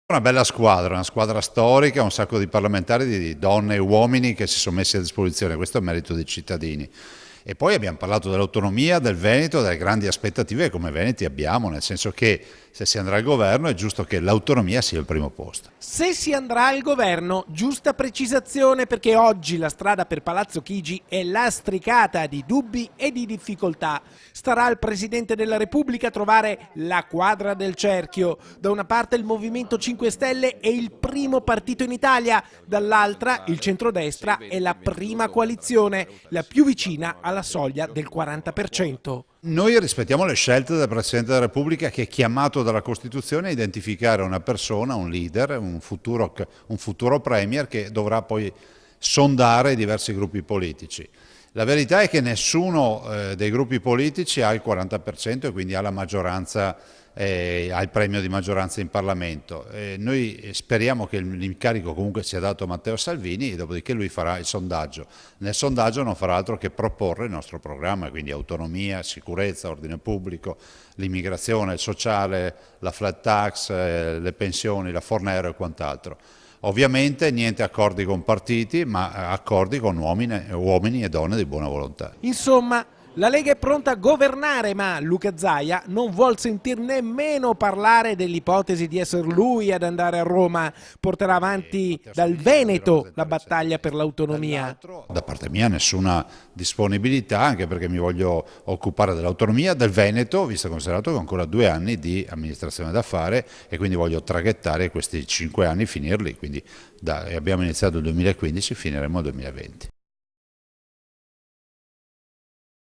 Una bella squadra, una squadra storica, un sacco di parlamentari, di donne e uomini che si sono messi a disposizione, questo è il merito dei cittadini. E poi abbiamo parlato dell'autonomia del Veneto, delle grandi aspettative che come Veneti abbiamo, nel senso che se si andrà al governo è giusto che l'autonomia sia il primo posto. Se si andrà al governo, giusta precisazione perché oggi la strada per Palazzo Chigi è lastricata di dubbi e di difficoltà. Starà al Presidente della Repubblica trovare la quadra del cerchio. Da una parte il Movimento 5 Stelle è il primo partito in Italia, dall'altra il centrodestra è la prima coalizione, la più vicina alla soglia del 40%. Noi rispettiamo le scelte del Presidente della Repubblica che è chiamato dalla Costituzione a identificare una persona, un leader, un futuro premier che dovrà poi sondare i diversi gruppi politici. La verità è che nessuno dei gruppi politici ha il 40% e quindi ha la maggioranza, ha il premio di maggioranza in Parlamento. Noi speriamo che l'incarico comunque sia dato a Matteo Salvini e dopodiché lui farà il sondaggio. Nel sondaggio non farà altro che proporre il nostro programma, quindi autonomia, sicurezza, ordine pubblico, l'immigrazione, il sociale, la flat tax, le pensioni, la Fornero e quant'altro. Ovviamente niente accordi con partiti, ma accordi con uomini e donne di buona volontà. Insomma, la Lega è pronta a governare, ma Luca Zaia non vuol sentir nemmeno parlare dell'ipotesi di essere lui ad andare a Roma. Porterà avanti dal Veneto la battaglia per l'autonomia. Da parte mia nessuna disponibilità, anche perché mi voglio occupare dell'autonomia del Veneto, visto e considerato che ho ancora 2 anni di amministrazione da fare e quindi voglio traghettare questi 5 anni, finirli. Quindi abbiamo iniziato il 2015, finiremo il 2020.